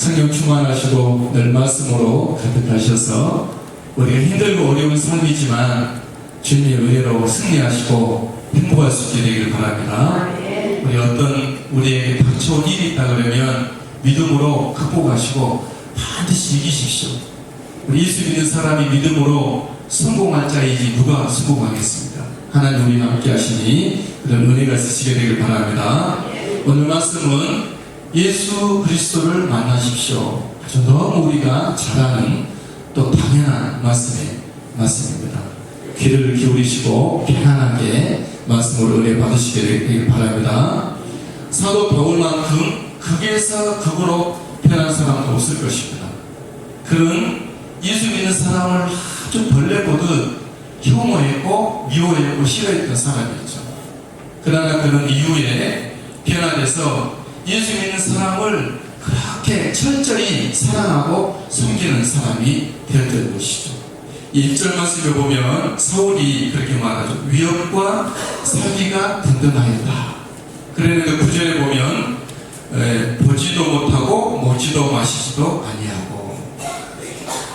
성령 충만하시고 늘 말씀으로 가득하셔서 우리가 힘들고 어려운 삶이지만 주님의 은혜로 승리하시고 행복할 수 있게 되기를 바랍니다. 우리 어떤 우리에게 닥쳐온 일이 있다 그러면 믿음으로 극복하시고 반드시 이기십시오. 우리 예수 믿는 사람이 믿음으로 성공할 자이지 누가 성공하겠습니다. 하나님 우리와 함께 하시니 그런 은혜가 있으시게 되길 바랍니다. 오늘 말씀은 예수 그리스도를 만나십시오. 아주 너무 우리가 잘 아는 또 당연한 말씀입니다. 귀를 기울이시고 편안하게 말씀을 은혜 받으시게 되길 바랍니다. 사도 바울만큼 극에서 극으로 변한 사람도 없을 것입니다. 그는 예수 믿는 사람을 아주 벌레 보듯 혐오했고 미워했고 싫어했던 사람이었죠. 그러나 그는 이후에 변화돼서 예수 믿는 사람을 그렇게 철저히 사랑하고 섬기는 사람이 되었던 것이죠. 1절 말씀을 보면 사울이 그렇게 말하죠. 위협과 사기가 든든하였다. 그러는 그 9절에 보면 보지도 못하고 먹지도 마시지도 아니하고,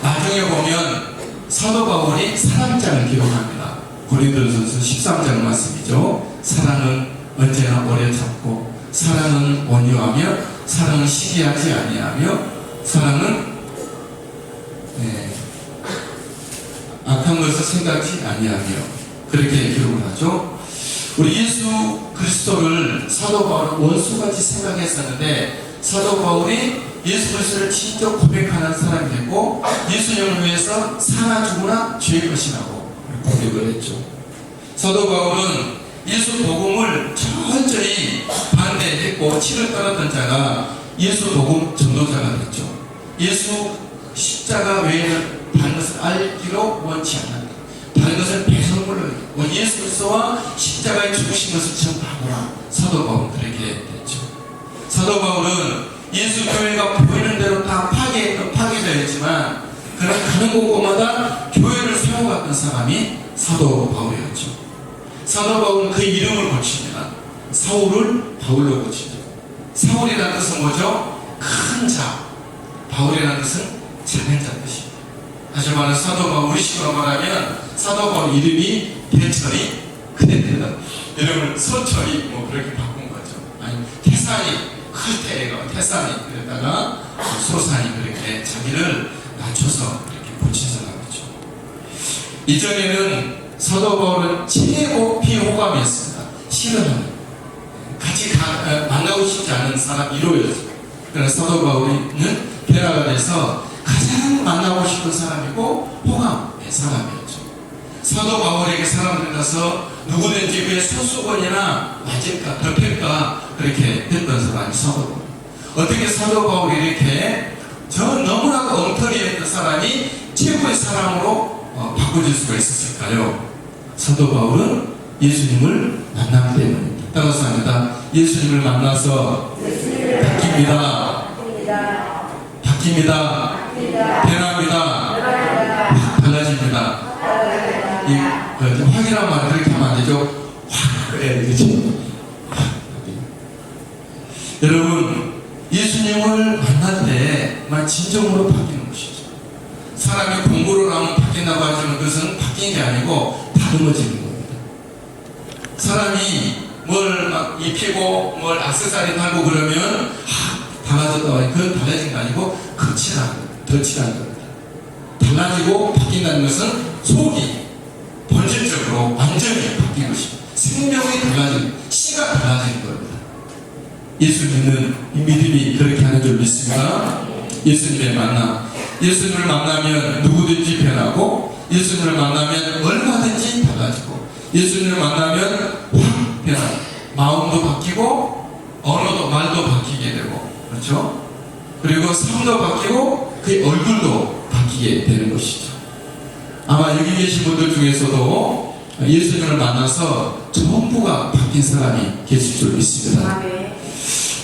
나중에 보면 사도 바울이 사랑장을 기록합니다. 고린도전서 13장 말씀이죠. 사랑은 언제나 오래 참고, 사랑은 온유하며, 사랑은 시기하지 아니하며, 사랑은 악한 것을 생각지 아니하며, 그렇게 기록을 하죠. 우리 예수 그리스도를 사도 바울은 원수같이 생각했었는데, 사도 바울이 예수 그리스도를 직접 고백하는 사람이 됐고, 예수님을 위해서 사나 죽으나 죄의 것이라고 고백을 했죠. 사도 바울은 예수 복음을 철저히 반대했고 치를 떨었던 자가 예수 복음 전도자가 됐죠. 예수 십자가 외에는 다른 것을 알기로 원치 않는다. 다른 것을 배설물로 예수 그리스도와 십자가에 죽으신 것을 전파하거나 사도 바울은 그렇게 됐죠. 사도 바울은 예수 교회가 보이는 대로 다 파괴되어 있지만, 그런 가는 곳곳마다 교회를 세워갔던 사람이 사도 바울이었죠. 사도 바울은 그 이름을 고칩니다. 사울을 바울로 고치죠. 사울이라는 뜻은 뭐죠? 큰 자. 바울이라는 뜻은 작은 자 뜻입니다. 다시 말해 사도 바울, 우리식으로 말하면 사도 바울 이름이 대철이 그대입니다. 이름을 서철이 그렇게 바꾼 거죠. 아니 태산이 클 때가 태산이 그랬다가 소산이 그렇게 자기를 낮춰서 이렇게 고친 사람이죠. 이전에는 사도 바울은 최고 비호감이었습니다. 싫어하는, 같이 만나고 싶지 않은 사람 1호였어요. 그래서 사도 바울은 변화가 돼서 가장 만나고 싶은 사람이고 호감의 사람이었죠. 사도 바울에게 사람들이 가서 누구든지 그의 소수건이나 맞을까 덮일까 그렇게 됐던 사람이 사도 바울. 어떻게 사도 바울이 이렇게 너무나도 엉터리였던 사람이 최고의 사람으로 바꿔질 수가 있었을까요? 사도 바울은 예수님을 만나기 때문입니다. 따라서 합니다. 예수님을 만나서 바뀝니다. 변합니다. 달라집니다. 확이란 말은 그렇게 하면 안 되죠. 확 그래야 되겠지. 여러분, 예수님을 만날 때만 진정으로 바뀌는 것이죠. 사람이 공부를 하면 바뀐다고 하지만 그것은 바뀐 게 아니고 다듬어지는 겁니다. 사람이 뭘 막 입히고 뭘 액세서리 달고 그러면 달라졌다고 하니 그건 달라진 게 아니고 덧칠하는 겁니다. 달라지고 바뀐다는 것은 속이 본질적으로 완전히 바뀐 것입니다. 생명이 달라지는, 씨가 달라지는 겁니다. 예수 믿는 이 믿음이 그렇게 하는 줄 믿습니다. 예수님의 만남. 예수님을 만나면 누구든지 변하고, 예수님을 만나면 얼마든지 달라지고, 예수님을 만나면 확 변하고, 마음도 바뀌고, 언어도 말도 바뀌게 되고, 그렇죠? 그리고 삶도 바뀌고, 그의 얼굴도 바뀌게 되는 것이죠. 아마 여기 계신 분들 중에서도 예수님을 만나서 전부가 바뀐 사람이 계실 줄 믿습니다.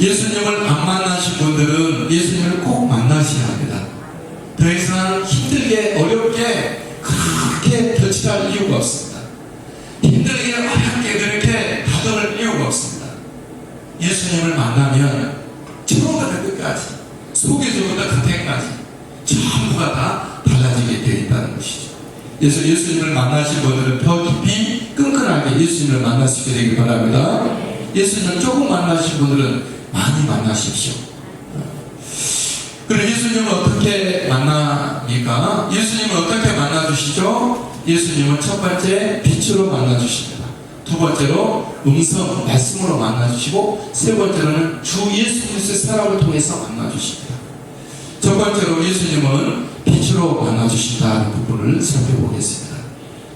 예수님을 안 만나신 분들은 예수님을 꼭 만나셔야 합니다. 더 이상 힘들게 어렵게 그렇게 덧칠할 이유가 없습니다. 힘들게 어렵게 그렇게 다듬을 이유가 없습니다. 예수님을 만나면 처음부터 끝까지 속에서부터 겉에까지 전부가 다 달라지게 되어 있다는 것이죠. 그래서 예수님을 만나신 분들은 더 깊이 끈끈하게 예수님을 만날 수 있게 되길 바랍니다. 예수님을 조금 만나신 분들은 많이 만나십시오. 그럼 예수님을 어떻게 만납니까? 예수님을 어떻게 만나주시죠? 예수님은 첫 번째 빛으로 만나주십니다. 두 번째로 음성, 말씀으로 만나주시고, 세 번째로는 주 예수 그리스도의 사랑을 통해서 만나주십니다. 첫 번째로 예수님은 빛으로 만나주신다는 부분을 살펴보겠습니다.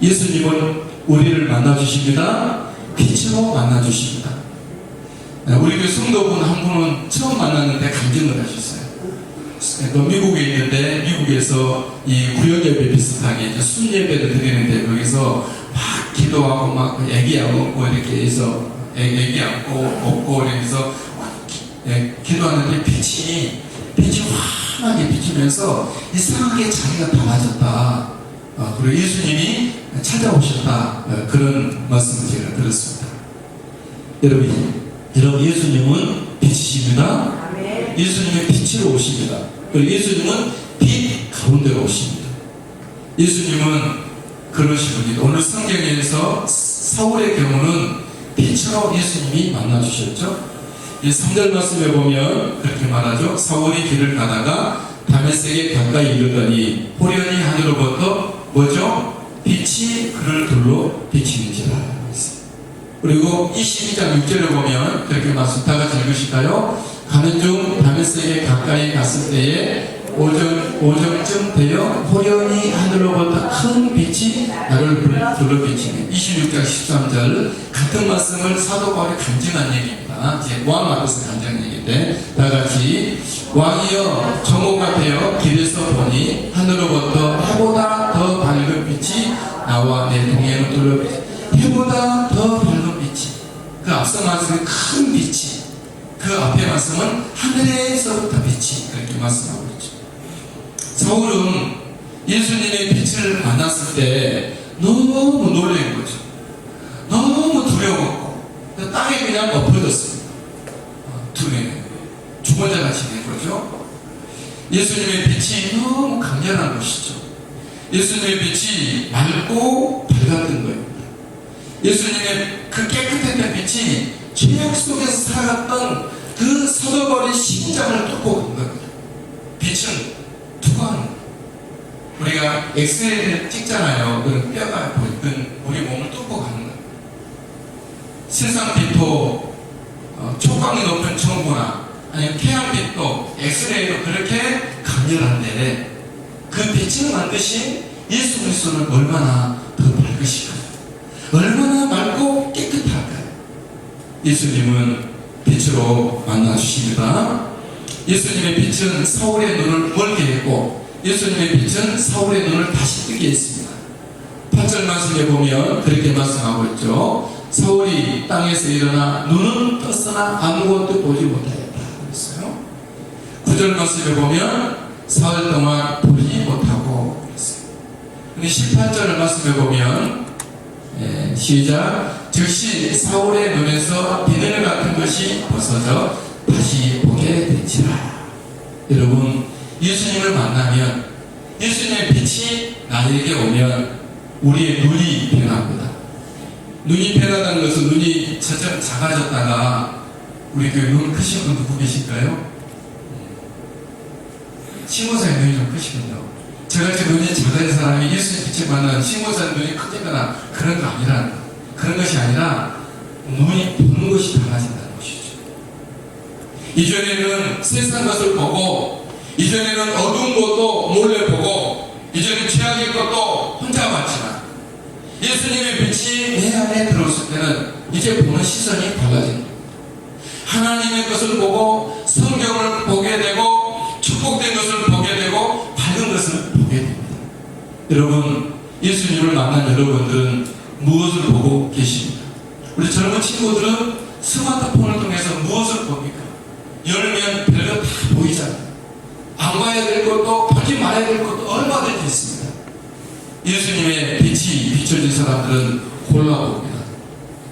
예수님은 우리를 만나주십니다. 빛으로 만나주십니다. 우리 교회 성도분 한 분은 처음 만났는데 간증을 하셨어요. 미국에 있는데 미국에서 이 구역예배 비슷하게 이제 순예배를 드리는데 거기서 막 기도하고 막 애기하고 뭐 이렇게 해서 애기하고 먹고 이러면서 기도하는데 빛이 환하게 비치면서 이상하게 자기가 달라졌다. 그리고 예수님이 찾아오셨다. 그런 말씀을 제가 들었습니다. 여러분 예수님은 빛이십니다. 예수님은 빛으로 오십니다. 그리고 예수님은 빛 가운데로 오십니다. 예수님은 그러신 분이 오늘 성경에서 사울의 경우는 빛으로 예수님이 만나주셨죠. 이 3절 말씀에 보면 그렇게 말하죠. 사울이 길을 가다가 다메섹에 가까이 이르더니 호련히 하늘로부터 뭐죠? 빛이 그를 둘러 비치는지라. 그리고 22장 6절을 보면 그렇게 말씀 다 같이 읽으실까요? 가는 중 다메섹에 가까이 갔을 때에 오정쯤 되어 호련히 하늘로부터 큰 빛이 나를 둘러 비치네. 26장 13절 같은 말씀을 사도 바울이 간증한 얘기입니다. 이제 왕 앞에서 간증한 얘기인데 다 같이 왕이여 정오가 되어 길에서 보니 하늘로부터 해보다 더 밝은 빛이 나와 내 동행을 둘러 비치네. 해보다 더 밝은 빛이 그 앞서 말씀은 큰 빛이 그 앞에 말씀은 하늘에서부터 빛이 그렇게 말씀하고 있죠. 사울은 예수님의 빛을 만났을 때 너무 놀란 거죠. 너무 두려웠고 땅에 그냥 엎어졌습니다. 죽은 자 같이 된 거죠. 예수님의 빛이 너무 강렬한 것이죠. 예수님의 빛이 맑고 밝았던 거예요. 예수님의 그 깨끗했던 빛이 죄악 속에서 살아갔던 그 썩어버린 심장을 뚫고 간 겁니다. 빛은 투과하는 거예요. 우리가 엑스레이를 찍잖아요. 그런 뼈가 보이든 우리 몸을 뚫고 가는 거예요. 세상 빛도 촉각이 높은 청구나 아니면 태양빛도 엑스레이로 그렇게 강렬한데 그 빛을 만드신 예수 그리스도는 얼마나 더 밝으실까요? 얼마나 맑고 깨끗할까요? 예수님은 빛으로 만나주십니다. 예수님의 빛은 사울의 눈을 멀게 했고 예수님의 빛은 사울의 눈을 다시 뜨게 했습니다. 8절 말씀에 보면 그렇게 말씀하고 있죠. 사울이 땅에서 일어나 눈은 떴으나 아무것도 보지 못하였다 그랬어요. 9절 말씀에 보면 사흘 동안 보지 못하고 그랬어요. 근데 18절 말씀에 보면 시작 즉시 사울의 눈에서 비늘 같은 것이 벗어져 다시 보게 되지라. 여러분 예수님을 만나면 예수님의 빛이 나에게 오면 우리의 눈이 변합니다. 눈이 변하다는 것은 눈이 점점 작아졌다가 우리 교회 눈 크신 분 누구 계실까요? 신고사의 눈이 좀 크시군요. 저같이 눈이 작은 사람이 예수님 빛을 만나는 신고사의 눈이 크거나 그런 거 아니라는 거. 그런 것이 아니라 눈이 보는 것이 달라진다는 것이죠. 이전에는 세상 것을 보고 이전에는 어두운 것도 몰래 보고 이전에 죄악의 것도 혼자 봤지만 예수님의 빛이 내 안에 들어왔을 때는 이제 보는 시선이 달라진 겁니다. 하나님의 것을 보고 성경을 보게 되고 축복된 것을 보게 되고 밝은 것을 보게 됩니다. 여러분 예수님을 만난 여러분들은 무엇을 보고 계십니까? 우리 젊은 친구들은 스마트폰을 통해서 무엇을 봅니까? 열면 별거 다 보이잖아요. 안 봐야 될 것도 보지 말아야 될 것도 얼마든지 있습니다. 예수님의 빛이 비춰진 사람들은 골라봅니다.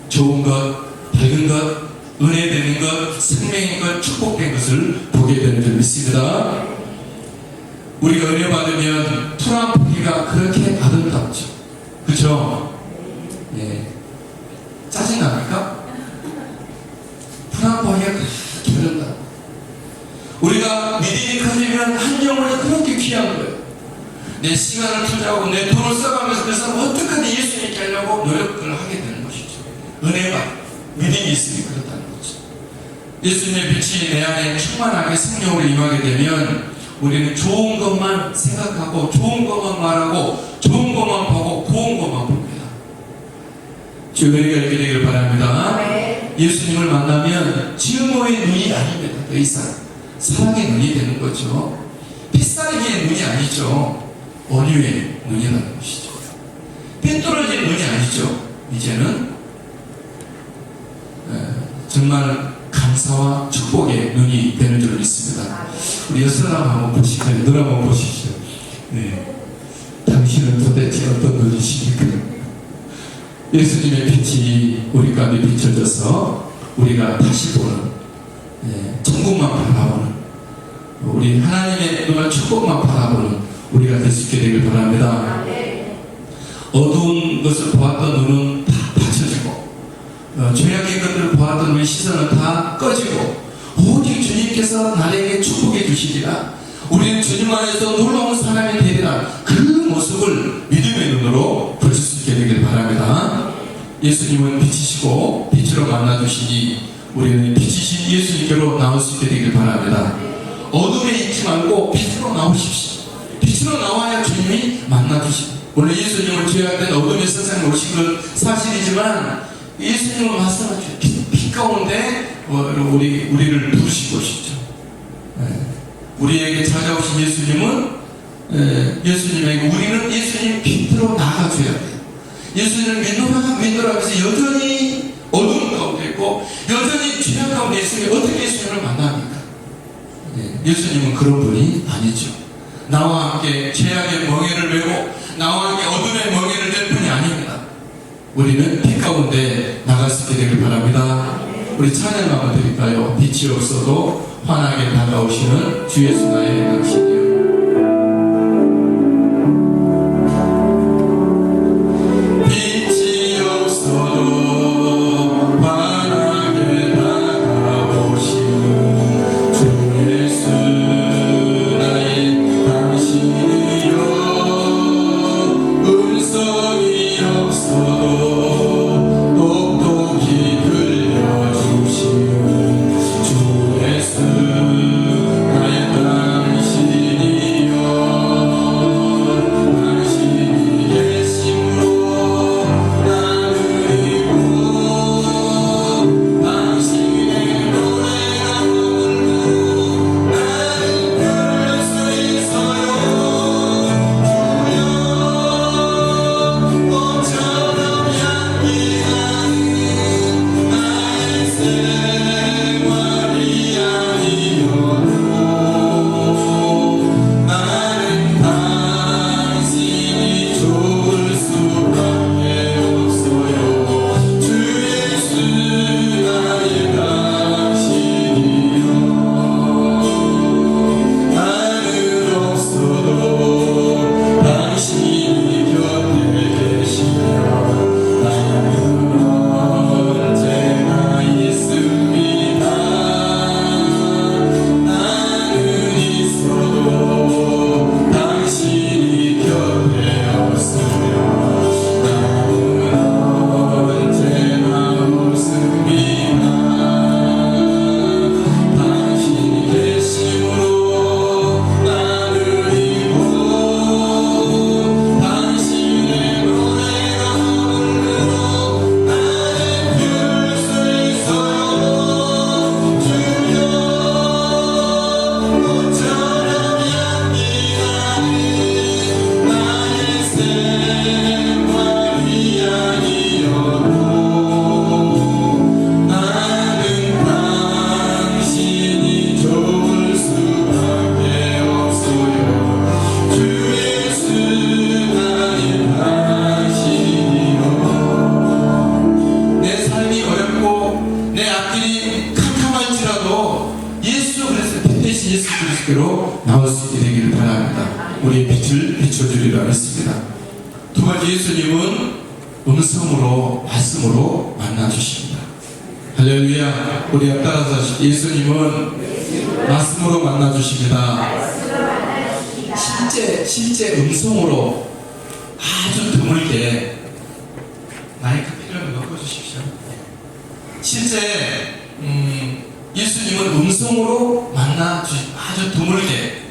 좋은 것, 밝은 것, 은혜 되는 것, 생명인 것, 축복된 것을 보게 되는 줄 믿습니다. 우리가 은혜 받으면 푸른 포기가 그렇게 아름답죠. 그죠? 예. 짜증납니까? 푸른 포기가 그렇게 아름답다. 우리가 믿음이 커지면 한 영혼이 그렇게 귀한 거예요. 내 시간을 투자하고 내 돈을 써가면서 그 사람 어떻게든 예수님께 하려고 노력을 하게 되는 것이죠. 은혜가 믿음이 있으니 그렇다는 거죠. 예수님의 빛이 내 안에 충만하게 성령으로 임하게 되면 우리는 좋은 것만 생각하고 좋은 것만 말하고 좋은 것만 보고 고운 것만 봅니다. 주 은혜가 있게 되기를 바랍니다. 예수님을 만나면 증오의 눈이 아닙니다. 더 이상 사랑의 눈이 되는 거죠. 핏살기의 눈이 아니죠. 온유의 눈이라는 것이죠. 삐뚤어진 눈이 아니죠. 이제는 정말 감사와 축복의 눈이 되는 줄 믿습니다. 우리 여사람 한번 보시죠. 눈 한번 보십시오. 네. 당신은 도대체 어떤 눈이십니까? 예수님의 빛이 우리 가운데 비춰져서 우리가 다시 보는, 천국만 바라보는, 우리 하나님의 눈을 축복만 바라보는 우리가 될 수 있게 되길 바랍니다. 어두운 것을 보았던 눈은 다 받쳐지고, 죄악의 것들을 보았던 우리 시선은 다 꺼지고, 오직 주님께서 나에게 축복해 주시리라, 우리는 주님 안에서 놀라운 사람이 되리라, 그 모습을 믿음의 눈으로 볼 수 있게 되길 바랍니다. 예수님은 빛이시고 빛으로 만나주시니 우리는 빛이신 예수님께로 나올 수 있게 되길 바랍니다. 어둠에 있지 말고 빛으로 나오십시오. 빛으로 나와야 주님이 만나주십니다. 물론 예수님은 죄악 된 어둠의 세상에 오신 건 사실이지만 예수님은 말씀하시죠. 빛 가운데 우리를 부르시고 싶죠. 우리에게 찾아오신 예수님은 예수님에게 우리는 예수님 빛으로 나아가줘야 돼요. 예수님을 믿노라 해서 여전히 어두운 가운데 있고 여전히 죄악 가운데 있으면 어떻게 예수님을 만납니까? 예수님은 그런 분이 아니죠. 나와 함께 죄악의 멍에를 메고 나와 함께 어둠의 멍에를 낼 분이 아닙니다. 우리는 빛 가운데 나갈 수 있게 되길 바랍니다. 우리 찬양 한번 드릴까요? 빛이 없어도 환하게 다가오시는 주 예수 나의 당신이요. 빛이 없어도 환하게 다가오시는 주 예수 나의 당신이요. 음성이 없어도 똑똑히 들려주시는 주 예수 나의 당신 나올 수 있게 되기를 바랍니다. 우리의 빛을 비춰주리라 믿습니다. 두 번째, 예수님은 음성으로, 말씀으로 만나주십니다. 할렐루야. 우리 앞 따라서 하십시오. 예수님은 말씀으로 만나주십니다. 실제 음성으로 아주 드물게, 마이크 필요하면 넣어주십시오. 실제 예수님은 음성으로 아주 드물게,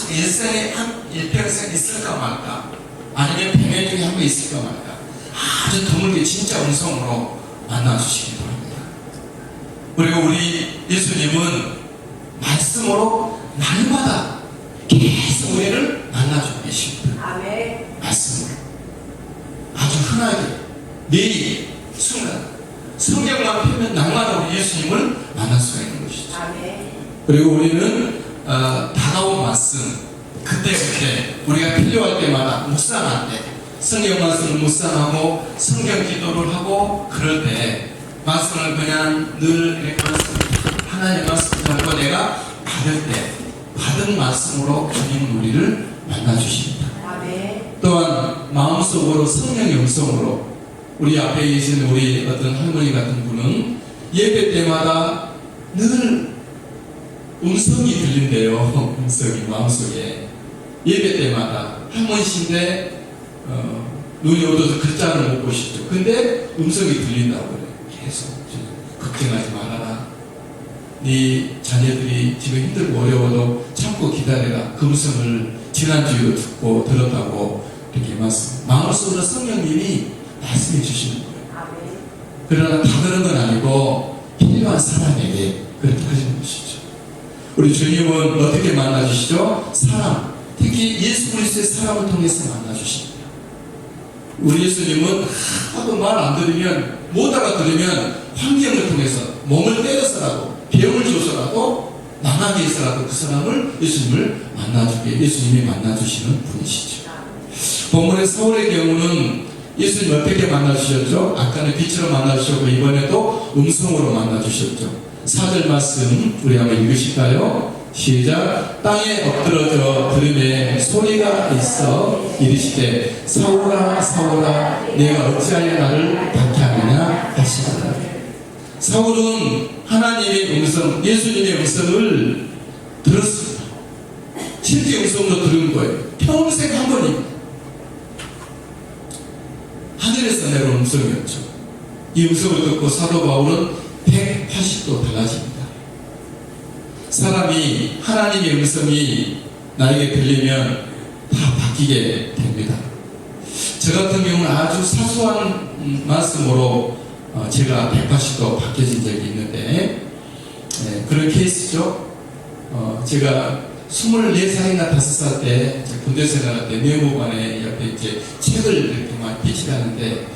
일생에 일평생 있을까 말까, 아니면 100년 중에 한 번 있을까 말까, 아주 드물게 진짜 음성으로 만나주시기 바랍니다. 그리고 우리 예수님은 말씀으로 날마다 계속 우리를 만나주고 계십니다. 아멘. 말씀으로 아주 흔하게 매일 순간 성경만 펴면 날마다 우리 예수님을 만날 수가 있는 것이죠. 아멘. 그리고 우리는 다가온 말씀, 그때 우리가 필요할 때마다 묵상할 때 성경 말씀을 묵상하고 성경 기도를 하고, 그럴 때 말씀을 그냥 늘 하나님의 말씀을 듣고 내가 받을 때 받은 말씀으로 주님 우리를 만나주십니다. 아멘. 또한 마음속으로 성령의 음성으로, 우리 앞에 계신 우리 어떤 할머니 같은 분은 예배 때마다 늘 음성이 들린대요. 음성이 마음속에 예배 때마다 한 번씩인데 눈이 어두워서 글자를 못 보시죠. 근데 음성이 들린다고 그래요. 계속 걱정하지 말아라. 네 자녀들이 지금 힘들고 어려워도 참고 기다려라. 그 음성을 지난주에도 듣고 들었다고 이렇게 마음속으로 성령님이 말씀해 주시는 거예요. 아멘. 그러나 다 그런 건 아니고 필요한 사람에게 그렇게 하시는 것이죠. 우리 주님은 어떻게 만나주시죠? 사람, 특히 예수 그리스도의 사람을 통해서 만나주십니다. 우리 예수님은 하도 말 안 들으면, 못 알아들으면 환경을 통해서 몸을 때려서라도, 병을 줘서라도, 망하게 해서라도 그 사람을, 예수님을 예수님이 만나주시는 분이시죠. 본문의 사울의 경우는 예수님 어떻게 만나주셨죠? 아까는 빛으로 만나주셨고, 이번에도 음성으로 만나주셨죠. 4절 말씀 우리 한번 읽으실까요? 시작. 땅에 엎드러져 들음에 소리가 있어 이르시되 사울아 사울아 내가 어찌하여 나를 박해하느냐 하시더라. 사울은 하나님의 음성, 예수님의 음성을 들었습니다. 실제 음성으로 들은 거예요. 평생 한 번입니다. 하늘에서 내려온 음성이었죠. 이 음성을 듣고 사도 바울은 180도 달라집니다. 사람이 하나님의 음성이 나에게 들리면 다 바뀌게 됩니다. 저 같은 경우는 아주 사소한 말씀으로 제가 180도 바뀌어진 적이 있는데, 그런 케이스죠. 제가 24살이나 5살 때 군대 생활할 때 내무반에 옆에 이제 책을 이렇게 많이 비치하는데,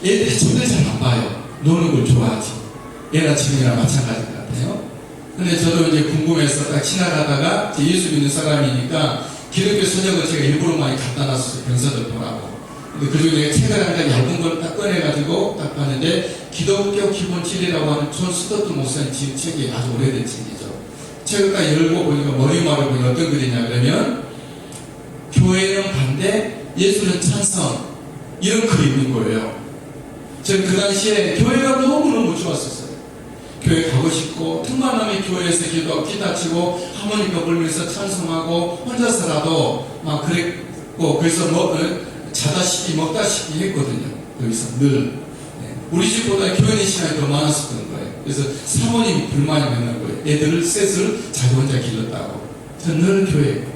애들이 책을 잘 안 봐요. 노는 걸 좋아하지. 얘나 지금이랑 마찬가지 같아요. 근데 저도 이제 궁금해서 딱 지나가다가 예수 믿는 사람이니까 기독교 서적을 제가 일부러 많이 갖다 놨어요. 병사들 보라고. 근데 그중에 내가 책을 한 가지 얇은 걸 딱 꺼내가지고 딱 봤는데, 기독교 기본 진리라고 하는 존 스토트 목사님 지은 책이 아주 오래된 책이죠. 책을 딱 열고 보니까 머리말을 보니 어떤 글이냐 그러면, 교회는 반대, 예수는 찬성, 이런 글이 있는 거예요. 저는 그 당시에 교회가 너무너무 좋았었어요. 교회 가고 싶고, 틈만하면 교회에서 기다치고 하모니카 불면서 찬송하고 혼자서라도 막 그랬고, 그래서 자다시피 먹다시피 했거든요. 여기서 늘 우리 집보다 교회 시간이 더 많았었던 거예요. 그래서 사모님이 불만이 많은 거예요. 애들을 셋을 자기 혼자 길렀다고. 저는 늘 교회.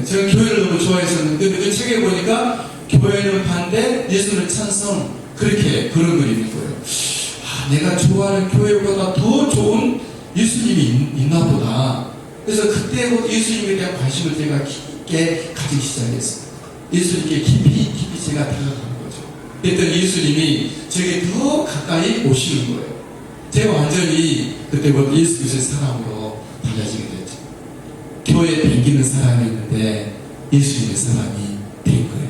저는 교회를 너무 좋아했었는데, 그 책에 보니까 교회는 반대, 예수는 찬성, 그렇게 그런 글이 있는 거예요. 내가 좋아하는 교회보다 더 좋은 예수님이 있나 보다. 그래서 그때부터 예수님에 대한 관심을 제가 깊게 가지기 시작했어요. 예수님께 깊이 제가 다가간 거죠. 그랬더니 예수님이 제게 더 가까이 오시는 거예요. 제가 완전히 그때부터 예수 그리스도의 사람으로 달라지게 됐죠. 교회에 뱅기는 사람이 있는데 예수님의 사람이 된 거예요.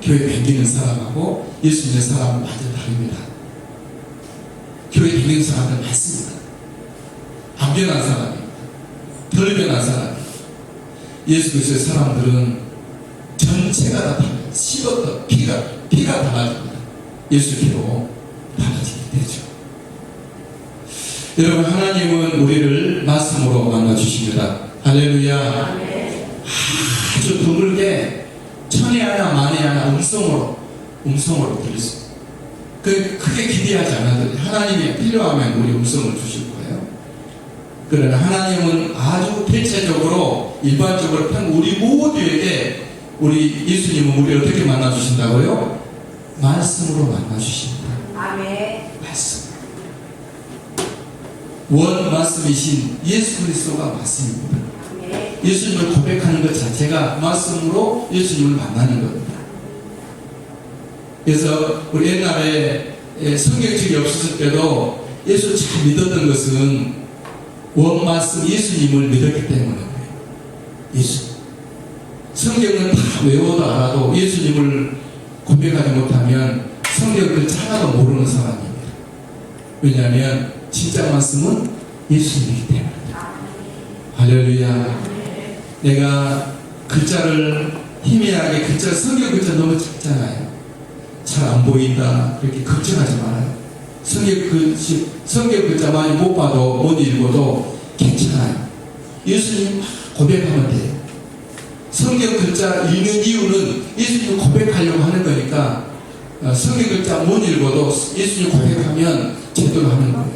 교회 뱅기는 사람하고 예수님의 사람은 완전 다릅니다. 교회 뱅기는 사람은 많습니다. 안 변한 사람입니다. 덜 변한 사람. 예수 그리스도의 사람들은 전체가 다 씹었던 피가 달라집니다. 예수 피로 달라지게 되죠. 여러분, 하나님은 우리를 말씀으로 만나주십니다. 할렐루야. 아주 드물게 천에 하나 만에 하나 음성으로 들릴 수 있어요. 크게 기대하지 않아도 하나님이 필요하면 우리 음성을 주실 거예요. 그러나 하나님은 아주 대체적으로 일반적으로 우리 모두에게 우리 예수님은 우리를 어떻게 만나주신다고요? 말씀으로 만나주십니다. 아멘. 말씀. 원 말씀이신 예수 그리스도가 말씀입니다. 아멘. 예수님을 고백하는 것 자체가 말씀으로 예수님을 만나는 겁니다. 그래서 우리 옛날에 성경책이 없었을 때도 예수를 잘 믿었던 것은 원 말씀 예수님을 믿었기 때문에 예수. 성경은 다 외워도 알아도 예수님을 고백하지 못하면 성경 글자 하나도 모르는 사람입니다. 왜냐하면 진짜 말씀은 예수님이기 때문입니다. 할렐루야. 내가 글자를 희미하게 성경 글자 너무 작잖아요. 잘 안 보인다 그렇게 걱정하지 말아요. 성경 글자 많이 못 봐도 못 읽어도 괜찮아요. 예수님 고백하면 돼요. 성경 글자 읽는 이유는 예수님 고백하려고 하는 거니까 성경 글자 못 읽어도 예수님 고백하면 제대로 하는 거예요.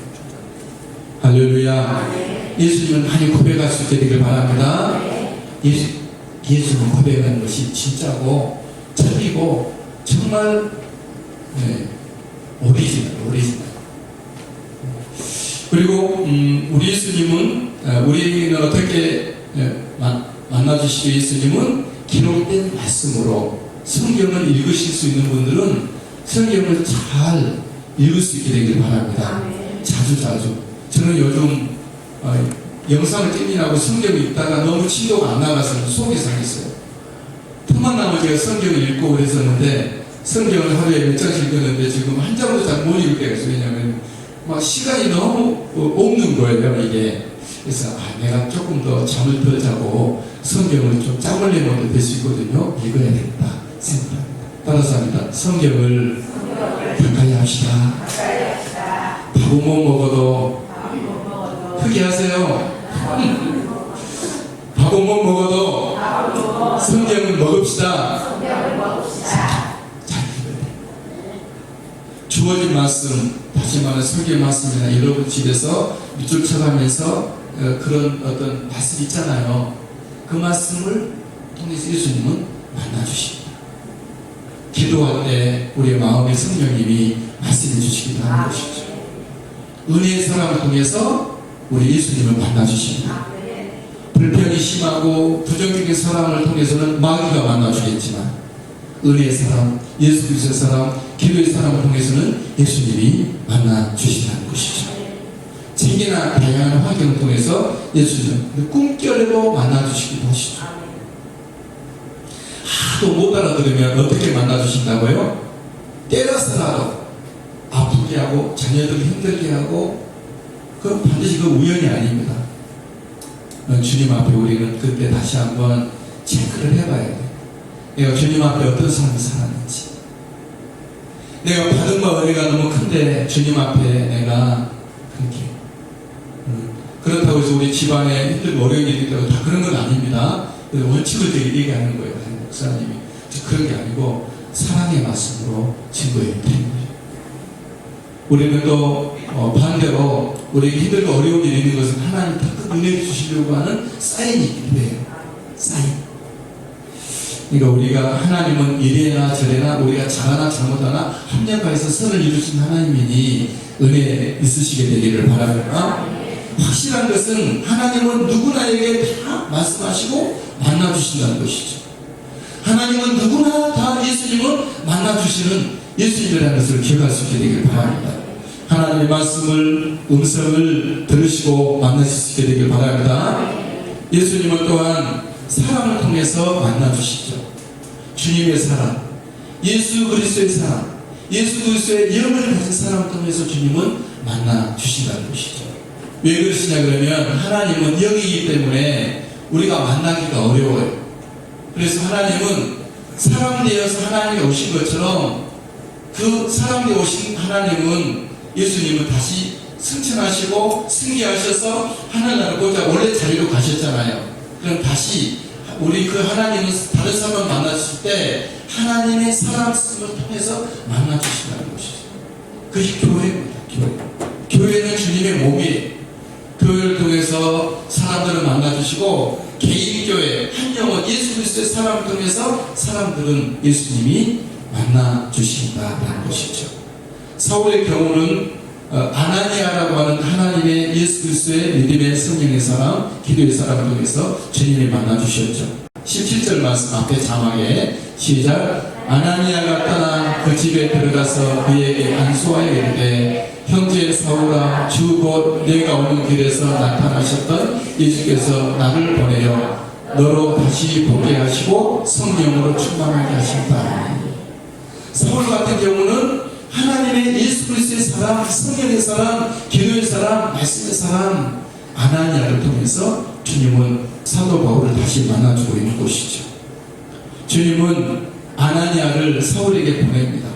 할렐루야. 예수님은 많이 고백할 수 있게 되길 바랍니다. 예수님 고백하는 것이 진짜고 참이고 정말 오리지널. 그리고 우리 예수님은 우리는 어떻게 만나주시고 예수님은 기록된 말씀으로 성경을 읽으실 수 있는 분들은 성경을 잘 읽을 수 있게 되길 바랍니다. 자주 저는 요즘 영상을 찍느라고 성경을 읽다가 너무 진도가 안 나가서 속이 상했어요. 틈만 나면 제가 성경을 읽고 그랬었는데 성경을 하루에 몇 장씩 읽었는데 지금 한 장도 잘 못 읽을 때가 있어요. 왜냐하면 막 시간이 너무 없는 거예요, 이게. 그래서 내가 조금 더 잠을 더 자고 성경을 좀 짬을 내면 될 수 있거든요. 읽어야 되겠다 생각합니다. 따라서 합니다. 성경을 가까이 합시다. 밥은 못 먹어도 크게 하세요. 밥은 못 먹어도 성경을 먹읍시다. 잘 읽어야 돼요. 주어진 말씀, 다시 말하는 성경 말씀이나 여러분 집에서 밑줄 쳐가면서 그런 어떤 말씀 있잖아요. 그 말씀을 통해서 예수님은 만나주십니다. 기도할 때 우리의 마음에 성령님이 말씀해 주시기도 하는 것이죠. 은혜의 사람을 통해서 우리 예수님을 만나주십니다. 불평이 심하고 부정적인 사람을 통해서는 마귀가 만나주겠지만 은혜의 사람, 예수 그리스도의 사람, 기도의 사람을 통해서는 예수님이 만나주신다는 것이죠. 책이나 다양한 환경을 통해서 예수님 꿈결로 만나주시기도 하시죠. 하도 못 알아들으면 어떻게 만나주신다고요? 때려서라도 아프게 하고 자녀들을 힘들게 하고 그건 반드시 그 우연이 아닙니다. 주님 앞에 우리는 그때 다시 한번 체크를 해봐야 돼요. 내가 주님 앞에 어떤 삶을 살았는지, 내가 받은 바 은혜가 너무 큰데 주님 앞에 내가 그렇게 그렇다고 해서 우리 집안에 힘들고 어려운 일이 있다고 다 그런 건 아닙니다. 원칙을 되게 얘기하는 거예요. 목사님이 그런 게 아니고 사랑의 말씀으로 증거해야 되는 거예요. 우리는 또 반대로 우리에게 힘들고 어려운 일이 있는 것은 하나님 더 큰 은혜를 주시려고 하는 사인이기도 해요. 사인. 그러니까 우리가 하나님은 이래나 저래나 우리가 잘하나 잘못하나 합력하여서 선을 이루신 하나님이니 은혜 있으시게 되기를 바랍니다. 확실한 것은 하나님은 누구나에게 다 말씀하시고 만나주신다는 것이죠. 하나님은 누구나 다 예수님을 만나주시는 예수님이라는 것을 기억할 수 있게 되길 바랍니다. 하나님의 말씀을, 음성을 들으시고 만나실 수 있게 되길 바랍니다. 예수님은 또한 사랑을 통해서 만나주시죠. 주님의 사랑, 예수 그리스도의 사랑, 예수 그리스도의 영을 가진 사랑을 통해서 주님은 만나주신다는 것이죠. 왜 그러시냐 그러면 하나님은 영이기 때문에 우리가 만나기가 어려워요. 그래서 하나님은 사람 되어서 하나님이 오신 것처럼 그 사람 되어 오신 하나님은 예수님은 다시 승천하시고 승리하셔서 하늘나라 보좌 원래 자리로 가셨잖아요. 그럼 다시 우리 그 하나님은 다른 사람을 만났을 때 하나님의 사랑씀을 통해서 만나주신다는 것이죠. 그것이 교회입니다. 교회는 주님의 몸이에요. 교회를 통해서 사람들을 만나주시고 개인 교회 한 영혼 예수 그리스도의 사람을 통해서 사람들은 예수님이 만나주신다는 것이죠. 사울의 경우는 아나니아라고 하는 하나님의 예수 그리스도의 믿음의 성령의 사람, 기도의 사람을 통해서 주님이 만나주셨죠. 17절 말씀 앞에 자막에 시작. 아나니아가 떠나 그 집에 들어가서 그에게 안수하여 이르되 형제 사울아 주 곧 내가 오는 길에서 나타나셨던 예수께서 나를 보내어 너로 다시 보게 하시고 성령으로 충만하게 하신다. 사울 같은 경우는 하나님의 예수 그리스도의 사람, 성령의 사람, 기도의 사람, 말씀의 사람 아나니아를 통해서 주님은 사도 바울을 다시 만나주고 있는 것이죠. 주님은 아나니아를 사울에게 보냅니다.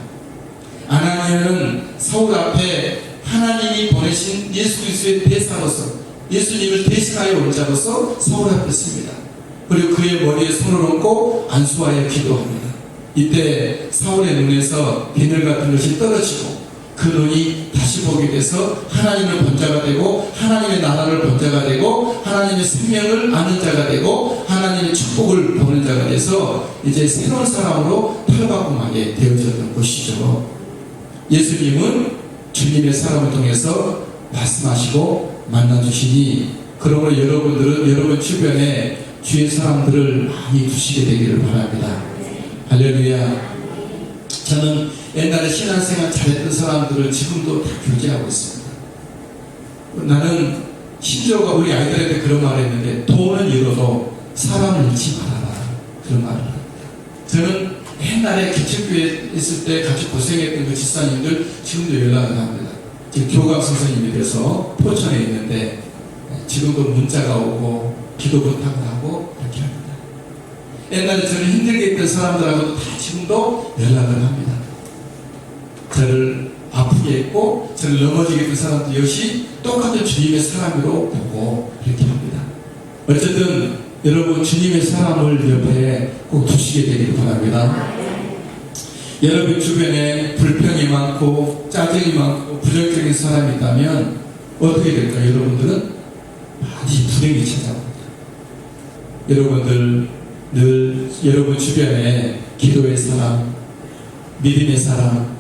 아나니아는 사울 앞에 하나님이 보내신 예수 그리스도의 대사로서 예수님을 대신하여 온 자로서 사울 앞에 씁니다. 그리고 그의 머리에 손을 얹고 안수하여 기도합니다. 이때 사울의 눈에서 비늘 같은 것이 떨어지고 그 눈이 다시 보게 돼서 하나님의 본자가 되고 하나님의 나라를 본자가 되고 하나님의 생명을 아는 자가 되고 하나님의 축복을 보는 자가 돼서 이제 새로운 사람으로 탈바꿈하게 되어졌던 것이죠. 예수님은 주님의 사람을 통해서 말씀하시고 만나주시니 그러므로 여러분들은 여러분 주변에 주의 사람들을 많이 두시게 되기를 바랍니다. 할렐루야. 저는 옛날에 신앙생활 잘했던 사람들을 지금도 다 교제하고 있습니다. 나는 신조가 우리 아이들한테 그런 말을 했는데 돈은 잃어도 사람을 잃지 말아라. 그런 말을 합니다. 저는 옛날에 기초교회에 있을 때 같이 고생했던 그 집사님들 지금도 연락을 합니다. 지금 교감 선생님이 돼서 포천에 있는데 지금도 문자가 오고 기도 부탁을 하고 그렇게 합니다. 옛날에 저를 힘들게 했던 사람들하고도 다 지금도 연락을 합니다. 저를 아프게 했고 저를 넘어지게 했던 사람들 역시 똑같은 주님의 사람으로 보고 그렇게 합니다. 어쨌든 여러분 주님의 사람을 옆에 꼭 두시게 되기를 바랍니다. 여러분 주변에 불평이 많고 짜증이 많고 부정적인 사람이 있다면 어떻게 될까요? 여러분들은 많이 불행이 찾아옵니다. 여러분들 늘 여러분 주변에 기도의 사람, 믿음의 사람,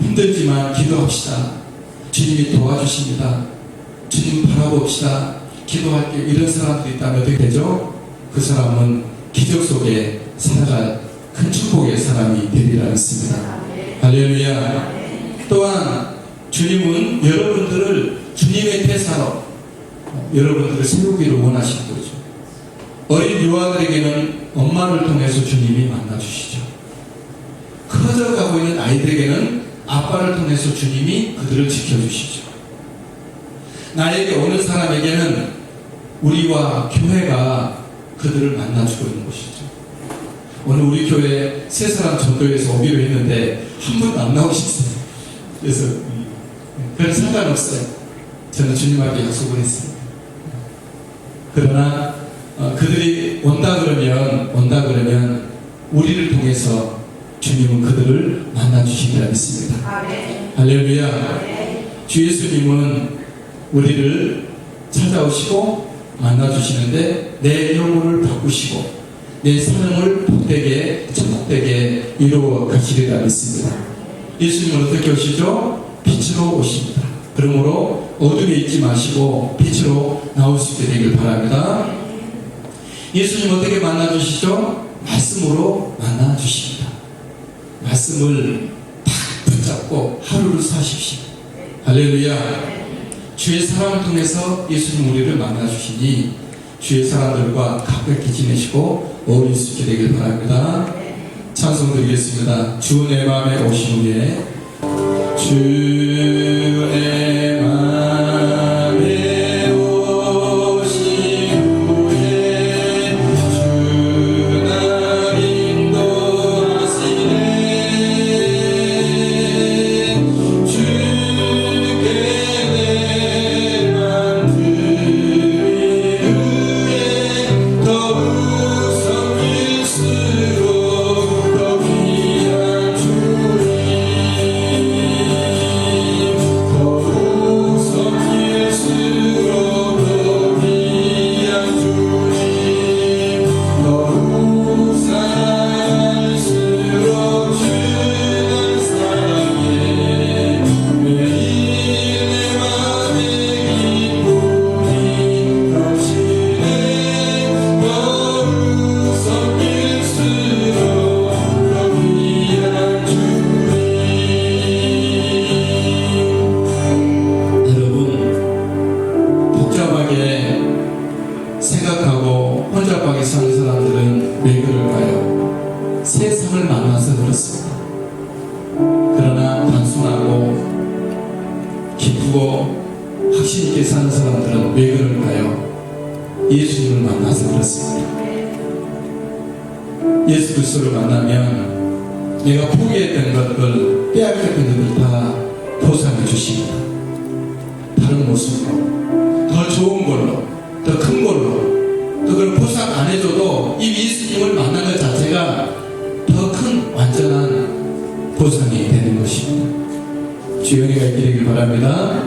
힘들지만 기도합시다. 주님이 도와주십니다. 주님 바라봅시다. 기도할게요. 이런 사람들이 있다면 어떻게 되죠? 그 사람은 기적 속에 살아갈 큰 축복의 사람이 되리라 믿습니다. 할렐루야. 또한 주님은 여러분들을 주님의 대사로 여러분들을 세우기를 원하시는 거죠. 어린 유아들에게는 엄마를 통해서 주님이 만나주시죠. 커져가고 있는 아이들에게는 아빠를 통해서 주님이 그들을 지켜주시죠. 나에게 오는 사람에게는 우리와 교회가 그들을 만나주고 있는 것이죠. 오늘 우리 교회 세 사람 전도해서 오기로 했는데 한 분도 안 나오셨어요. 그래서 그런 상관없어요. 저는 주님 앞에 약속을 했습니다. 그러나 그들이 온다 그러면 우리를 통해서 주님은 그들을 만나주시리라 믿습니다. 할렐루야. 주 예수님은 우리를 찾아오시고 만나주시는데 내 영혼을 바꾸시고 내 삶을 복되게 천국되게 이루어 가시리라 믿습니다. 예수님은 어떻게 오시죠? 빛으로 오십니다. 그러므로 어둠에 있지 마시고 빛으로 나올 수 있게 되길 바랍니다. 예수님 어떻게 만나주시죠? 말씀으로 만나주십니다. 말씀을 딱 붙잡고 하루를 사십시오. 할렐루야. 주의 사랑을 통해서 예수님 우리를 만나주시니 주의 사람들과 가깝게 지내시고 어울릴 수 있게 되길 바랍니다. 찬송 드리겠습니다. 주 내 맘에 오신 후에 주 내 맘에 평범하게 사는 사람들은 왜 그럴까요? 세상을 만나서 그렇습니다. 그러나 단순하고 기쁘고 확신 있게 사는 사람들은 왜 그럴까요? 예수님을 만나서 그렇습니다. 예수 그리스도를 만나면 내가 포기했던 것들, 빼앗겼던 것들 다 보상해 주십니다. 다른 모습으로, 더 좋은 걸로, 더 큰 걸로, 또 그걸 보상 안 해줘도 이 예수님을 만난 것 자체가 더 큰 완전한 보상이 되는 것입니다. 주의 은혜가 있기를 바랍니다.